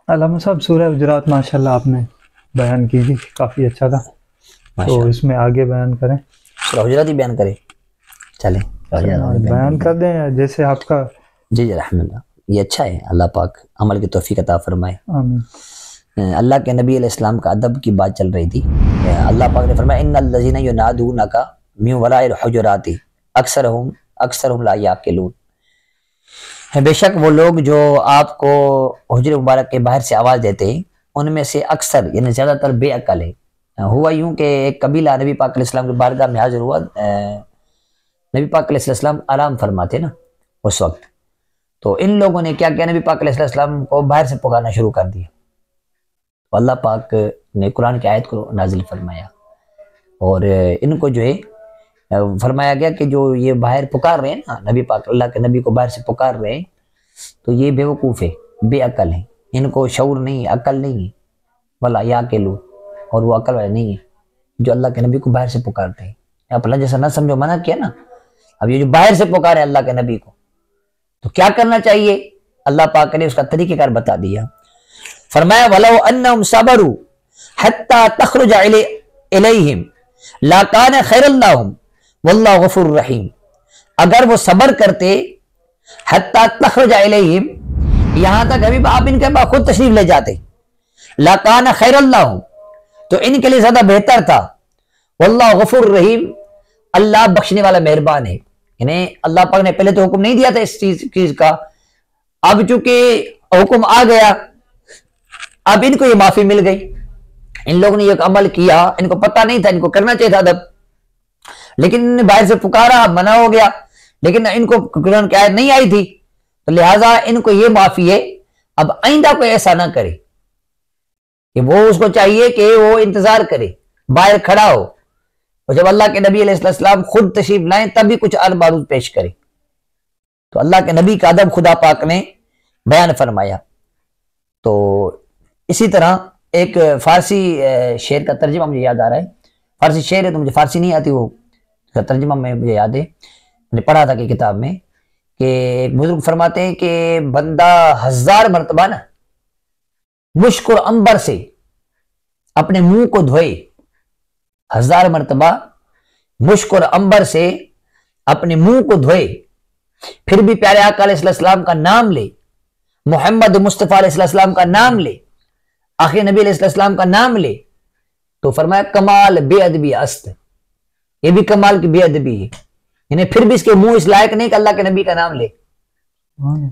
علامہ صاحب سورہ حجرات ماشاءاللہ آپ نے بیان کی تھی، کافی اچھا تھا، تو اس میں آگے بیان کریں۔ سورہ حجرات ہی بیان کریں، چلیں بیان کر دیں جیسے آپ کا۔ جی جی الحمد للہ، یہ اچھا ہے، اللہ پاک عمل کی توفیق عطا فرمائے۔ آمین۔ اللہ کے نبی علیہ السلام کا ادب کی بات چل رہی تھی۔ اللہ پاک نے فرمایا ان الذین ینادونک من وراء الحجرات اکثرهم لا یعقلون، بے شک وہ لوگ جو آپ کو حجر مبارک کے باہر سے آواز دیتے ہیں ان میں سے اکثر یعنی زیادہ تر بے عقل ہے۔ ہوا یوں کہ ایک قبیلہ نبی پاک علیہ السلام کی بارگاہ میں حاضر ہوا۔ نبی پاک علیہ السلام آرام فرماتے نا اس وقت، تو ان لوگوں نے کیا کیا، نبی پاک علیہ السلام کو باہر سے پکارنا شروع کر دیا۔ تو اللہ پاک نے قرآن کی آیت کو نازل فرمایا اور ان کو جو ہے فرمایا گیا کہ جو یہ باہر پکار رہے ہیں نا، نبی پاک اللہ کے نبی کو باہر سے پکار رہے ہیں، تو یہ بے وقوف ہے، بے عقل ہے، ان کو شعور نہیں، عقل نہیں ہے، بلا یا کے لو، اور وہ عقل والے نہیں ہے جو اللہ کے نبی کو باہر سے پکارتے ہیں۔ آپ اللہ جیسا نہ سمجھو، منع کیا نا۔ اب یہ جو باہر سے پکارے اللہ کے نبی کو، تو کیا کرنا چاہیے؟ اللہ پاک نے اس کا طریقہ کار بتا دیا۔ فرمایا وَلَوْ أَنَّهُمْ صَبَرُوا حَتَّى تَخْرُجَ إِلَيْهِمْ لَكَانَ خَيْرًا لَهُمْ وَاللَّهُ غَفُورٌ رَحِيمٌ، اگر وہ صبر کرتے حَتَّى تَخْرُجَ إِلَيْهِمْ، یہاں تک ابھی آپ ان کے پاس خود تشریف لے جاتے، لَكَانَ خَيْرًا لَهُمْ، تو ان کے لیے زیادہ بہتر تھا، وَاللَّهُ غَفُورٌ رَحِيمٌ، اللہ بخشنے والا مہربان ہے۔ یعنی اللہ پاک نے پہلے تو حکم نہیں دیا تھا اس چیز کا، اب چونکہ حکم آ گیا، اب ان کو یہ معافی مل گئی۔ ان لوگوں نے یہ عمل کیا، ان کو پتہ نہیں تھا، ان کو کرنا چاہیے تھا ادب، لیکن انہوں نے باہر سے پکارا، منع ہو گیا، لیکن ان کو قرآن کی آیت نہیں آئی تھی، تو لہٰذا ان کو یہ معافی ہے۔ اب آئندہ کوئی ایسا نہ کرے کہ وہ اس کو چاہیے کہ وہ انتظار کرے، باہر کھڑا ہو، اور جب اللہ کے نبی علیہ السلام خود تشریف لائیں تب بھی کچھ معروض پیش کرے۔ تو اللہ کے نبی کا ادب خدا پاک نے بیان فرمایا۔ تو اسی طرح ایک فارسی شعر کا ترجمہ مجھے یاد آ رہا ہے، فارسی شعر ہے تو مجھے فارسی نہیں آتی، وہ ترجمہ میں مجھے یاد ہے، میں نے پڑھا تھا کہ کتاب میں، کہ ایک بزرگ فرماتے ہیں کہ بندہ 1000 مرتبہ نا مشک اور عنبر سے اپنے منہ کو دھوئے، 1000 مرتبہ مشک اور عنبر سے اپنے منہ کو دھوئے، پھر بھی پیارے آقا علیہ السلام کا نام لے، محمد مصطفیٰ علیہ السلام کا نام لے، آخر نبی علیہ السلام کا نام لے، تو فرمایا کمال بے ادبی است، یہ بھی کمال کی بے ادبی ہے، یعنی پھر بھی اس کے منہ اس لائق نہیں کہ اللہ کے نبی کا نام لے۔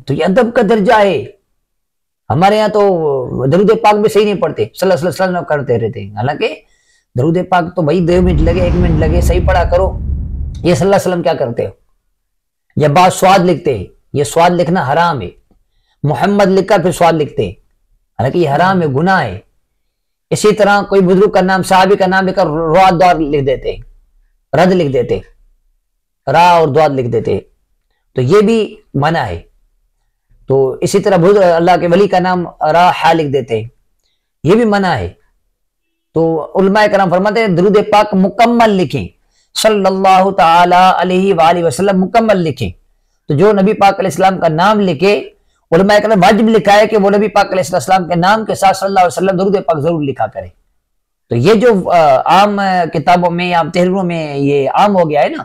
تو یہ ادب کا درجہ ہے۔ ہمارے یہاں تو درود پاک بھی صحیح نہیں پڑھتے، صلی اللہ علیہ وسلم کرتے رہتے ہیں، حالانکہ درود پاک تو بھائی 2 منٹ لگے 1 منٹ لگے صحیح پڑھا کرو۔ یہ صلی اللہ علیہ وسلم کیا کرتے ہو؟ جب بعض سواد لکھتے ہیں، یہ سواد لکھنا حرام ہے، محمد لکھ کر پھر سواد لکھتے ہیں، حالانکہ یہ حرام ہے، گناہ ہے۔ اسی طرح کوئی بزرگ کا نام، صحابی کا نام لکھ کر رواد دور لکھ دیتے ہیں، رد لکھ دیتے، را اور دواد لکھ دیتے، تو یہ بھی منع ہے۔ تو اسی طرح بزرگ اللہ کے ولی کا نام را ہا لکھ دیتے ہیں، یہ بھی منع ہے۔ تو علماء کرام فرماتے ہیں درود پاک مکمل لکھیں، صلی اللہ تعالی علیہ وآلہ وسلم مکمل لکھیں۔ تو جو نبی پاک علیہ السلام کا نام لکھے، علماء کرام واجب لکھا ہے کہ وہ نبی پاک علیہ السلام کے نام کے ساتھ صلی اللہ علیہ وسلم درود پاک ضرور لکھا کرے۔ تو یہ جو عام کتابوں میں یا تحریروں میں یہ عام ہو گیا ہے نا،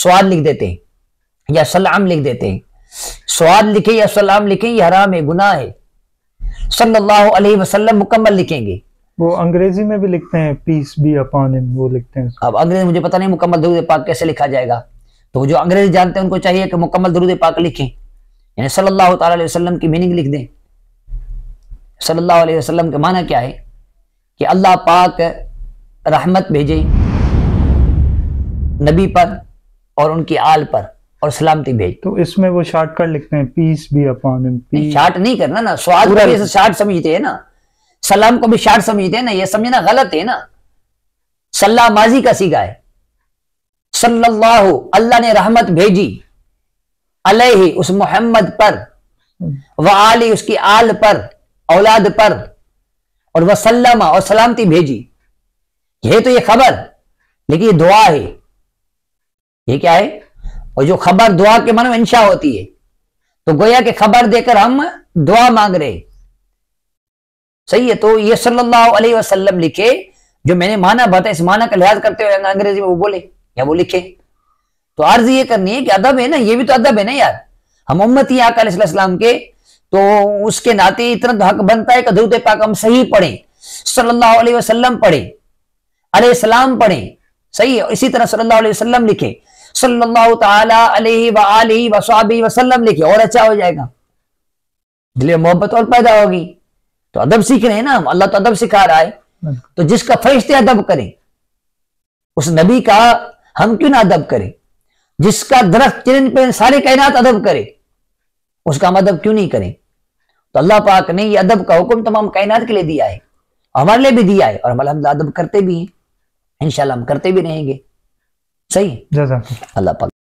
سواد لکھ دیتے ہیں یا سلام لکھ دیتے ہیں، سواد لکھیں یا سلام لکھیں، یہ حرام ہے، گناہ ہے۔ صلی اللہ علیہ وسلم مکمل لکھیں گے۔ وہ انگریزی میں بھی لکھتے ہیں پیس بی اپان ہم، وہ لکھتے ہیں۔ اب انگریزی مجھے پتہ نہیں مکمل درود پاک کیسے لکھا جائے گا، تو جو انگریزی جانتے ہیں ان کو چاہیے کہ مکمل درود پاک لکھیں، یعنی صلی اللہ تعالی علیہ وسلم کی میننگ لکھ دیں۔ صلی اللہ علیہ وسلم کے معنی کیا ہے؟ کہ اللہ پاک رحمت بھیجے نبی پر اور ان کی آل پر، اور سلامتی بھیج۔ تو اس میں وہ شارٹ کٹ لکھتے ہیں پیس بی اپان ہم۔ شارٹ نہیں کرنا نا، سواد کو بھی شارٹ سمجھتے ہیں نا، سلام کو بھی شارٹ سمجھتے ہیں نا، یہ سمجھنا غلط ہے نا۔ صلی ماضی کا صیغہ ہے، صلی اللہ، اللہ نے رحمت بھیجی، علیہ اس محمد پر، وآلہ اس کی آل پر، اولاد پر، اور وسلم اور سلامتی بھیجی۔ یہ تو یہ خبر، لیکن یہ دعا ہے۔ یہ کیا ہے؟ اور جو خبر دعا کے معنی میں انشاء ہوتی ہے، تو گویا کہ خبر دے کر ہم دعا مانگ رہے ہیں۔ صحیح ہے. تو یہ صلی اللہ علیہ وسلم لکھے, جو میں نے معنی بتا اس معنی کا لحاظ کرتے ہوئے انگریزی میں وہ بولے یا وہ لکھے. تو عرض یہ کرنی ہے کہ ادب ہے نا, یہ بھی تو ادب ہے نا یار. ہم امتی آقا علیہ السلام کے, تو اس کے ناطے اتنا تو حق بنتا ہے کہ درود پاک ہم صحیح پڑھیں, صلی اللہ علیہ وسلم پڑھیں, علیہ السلام پڑھیں. صحیح ہے. اسی طرح صلی اللہ علیہ وسلم لکھے, صلی اللہ تعالی علیہ وآلہ وصحبہ وسلم لکھے, اور اچھا ہو جائے گا, دل میں محبت اور پیدا ہوگی. تو ادب سیکھ رہے ہیں نا ہم, اللہ تو ادب سکھا رہا ہے. تو جس کا فرشتے ادب کریں, اس نبی کا ہم کیوں نہ ادب کریں؟ جس کا درخت چرند پہ سارے کائنات ادب کرے, اس کا ہم ادب کیوں نہیں کریں؟ تو اللہ پاک نے یہ ادب کا حکم تمام کائنات کے لیے دیا ہے, ہمارے لیے بھی دیا ہے, اور ہم الحمدللہ ادب کرتے بھی ہیں, انشاءاللہ ہم کرتے بھی رہیں گے. صحیح. جزاک اللہ. اللہ پاک